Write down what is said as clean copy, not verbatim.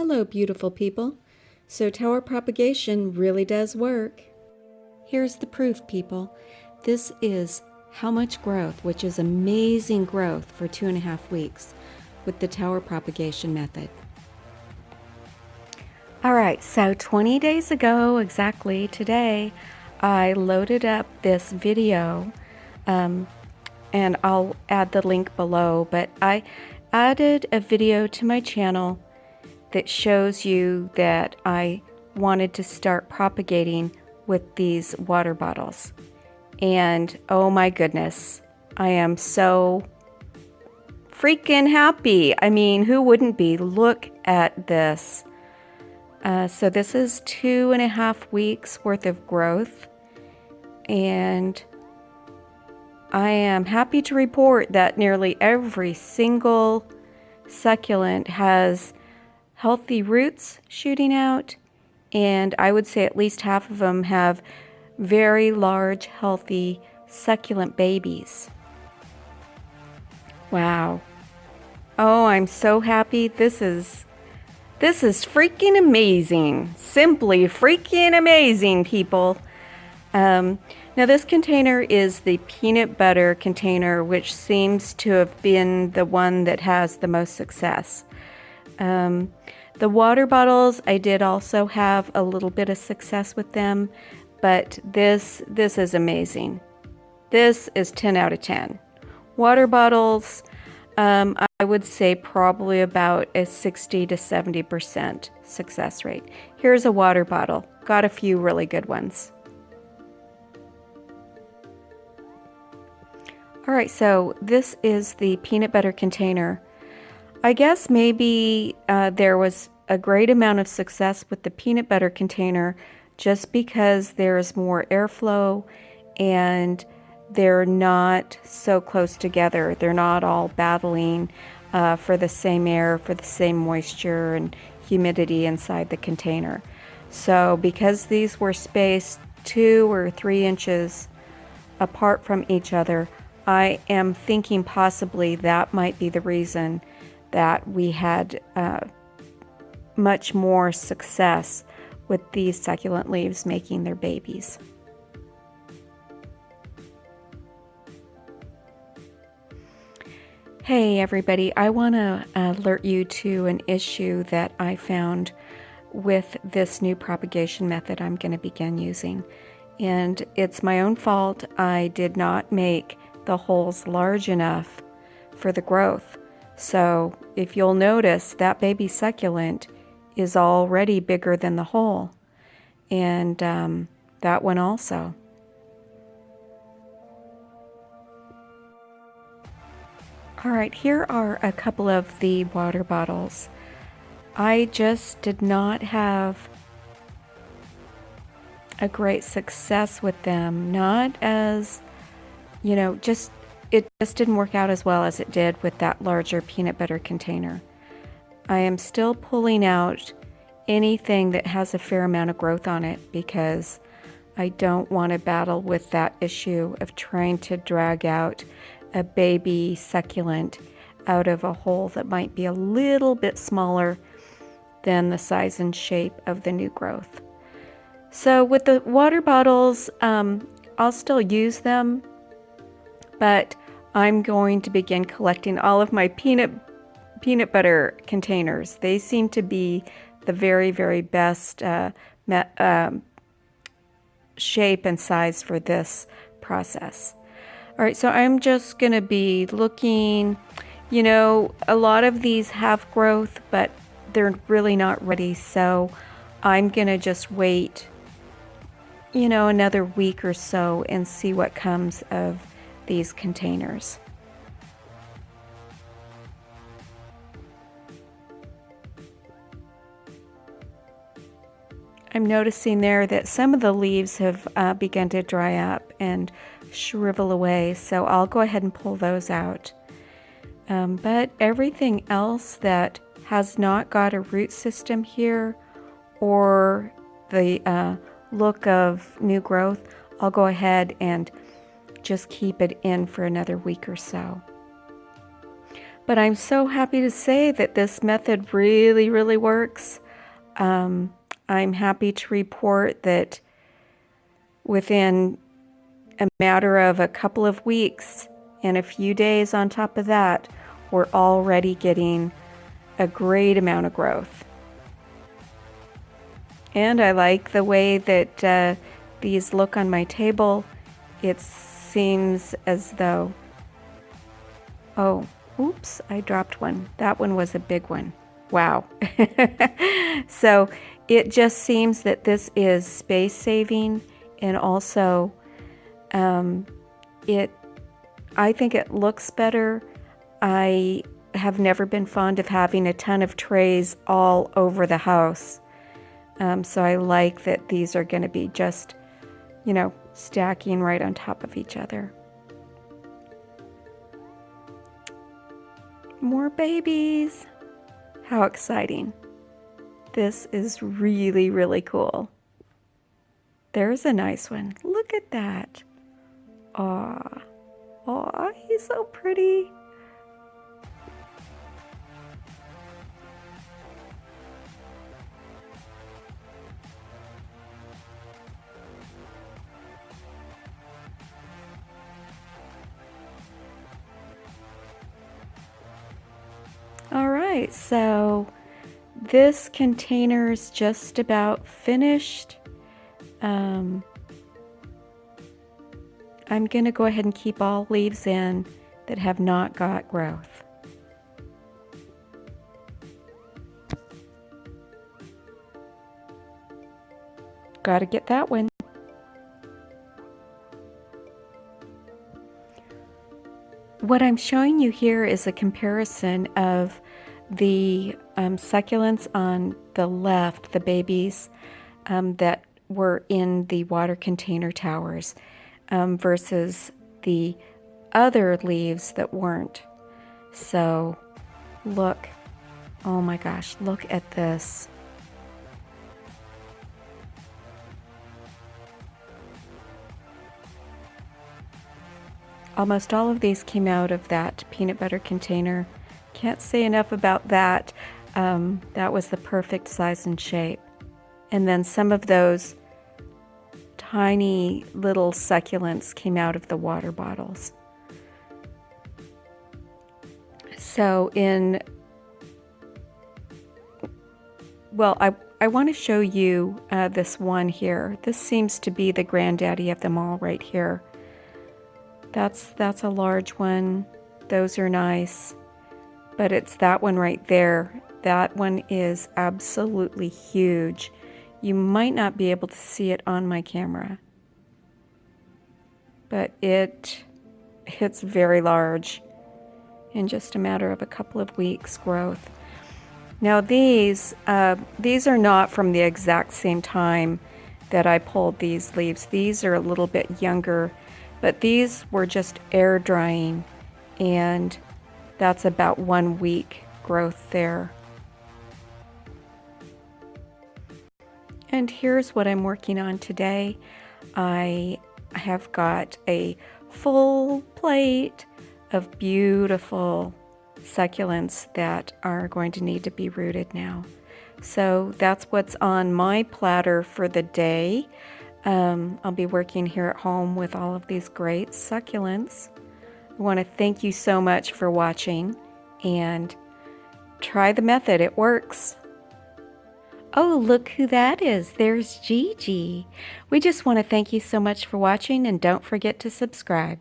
Hello, beautiful people. So tower propagation really does work. Here's the proof, people. This is how much growth, which is amazing growth for 2.5 weeks with the tower propagation method. All right, so 20 days ago, exactly today, I loaded up this video, and I'll add the link below, but I added a video to my channel that shows you that I wanted to start propagating with these water bottles. And oh my goodness, I am so freaking happy. I mean, who wouldn't be? Look at this. So this is 2.5 weeks worth of growth. And I am happy to report that nearly every single succulent has healthy roots shooting out, and I would say at least half of them have very large, healthy, succulent babies. Wow. Oh, I'm so happy. This is freaking amazing. Simply freaking amazing, people. Now this container is the peanut butter container, which seems to have been the one that has the most success. The water bottles, I did also have a little bit of success with them, but this is amazing. This is 10 out of 10. Water bottles, I would say probably about a 60 to 70% success rate. Here's a water bottle. Got a few really good ones. All right, so this is the peanut butter container. I guess maybe there was a great amount of success with the peanut butter container just because there's more airflow and they're not so close together. They're not all battling for the same air, for the same moisture and humidity inside the container. So because these were spaced 2 or 3 inches apart from each other, I am thinking possibly that might be the reason that we had much more success with these succulent leaves making their babies. Hey everybody, I want to alert you to an issue that I found with this new propagation method I'm going to begin using. And it's my own fault. I did not make the holes large enough for the growth. So if you'll notice, that baby succulent is already bigger than the hole, and that one also. All right, here are a couple of the water bottles. I just did not have a great success with them. Not as, you know, it just didn't work out as well as it did with that larger peanut butter container. I am still pulling out anything that has a fair amount of growth on it because I don't want to battle with that issue of trying to drag out a baby succulent out of a hole that might be a little bit smaller than the size and shape of the new growth. So with the water bottles, I'll still use them, but I'm going to begin collecting all of my peanut butter containers. They seem to be the very, very best shape and size for this process. All right, so I'm just going to be looking, you know, a lot of these have growth, but they're really not ready. So I'm going to just wait, you know, another week or so and see what comes of these containers. I'm noticing there that some of the leaves have begun to dry up and shrivel away, so I'll go ahead and pull those out. But everything else that has not got a root system here or the look of new growth, I'll go ahead and just keep it in for another week or so. But I'm so happy to say that this method really, really works. I'm happy to report that within a matter of a couple of weeks and a few days on top of that, we're already getting a great amount of growth. And I like the way that these look on my table. It seems as though, oh, oops, I dropped one. That one was a big one. Wow. So it just seems that this is space saving, and also I think it looks better. I have never been fond of having a ton of trays all over the house. So I like that these are going to be just, you know, stacking right on top of each other. More babies. How exciting. This is really, really cool. There's a nice one. Look at that. Aw. Aw, he's so pretty. All right, so this container's just about finished. I'm going to go ahead and keep all leaves in that have not got growth. Got to get that one. What I'm showing you here is a comparison of the succulents on the left, the babies that were in the water container towers, versus the other leaves that weren't. So look, oh my gosh, look at this. Almost all of these came out of that peanut butter container. Can't say enough about that. That was the perfect size and shape. And then some of those tiny little succulents came out of the water bottles. So I want to show you this one here. This seems to be the granddaddy of them all right here. That's a large one. Those are nice. But it's that one right there. That one is absolutely huge. You might not be able to see it on my camera, but it's very large in just a matter of a couple of weeks growth. Now these are not from the exact same time that I pulled these leaves. These are a little bit younger, but these were just air drying, and that's about 1 week growth there. And here's what I'm working on today. I have got a full plate of beautiful succulents that are going to need to be rooted now. So that's what's on my platter for the day. I'll be working here at home with all of these great succulents. I want to thank you so much for watching, and try the method. It works. Oh, look who that is. There's Gigi. We just want to thank you so much for watching, and don't forget to subscribe.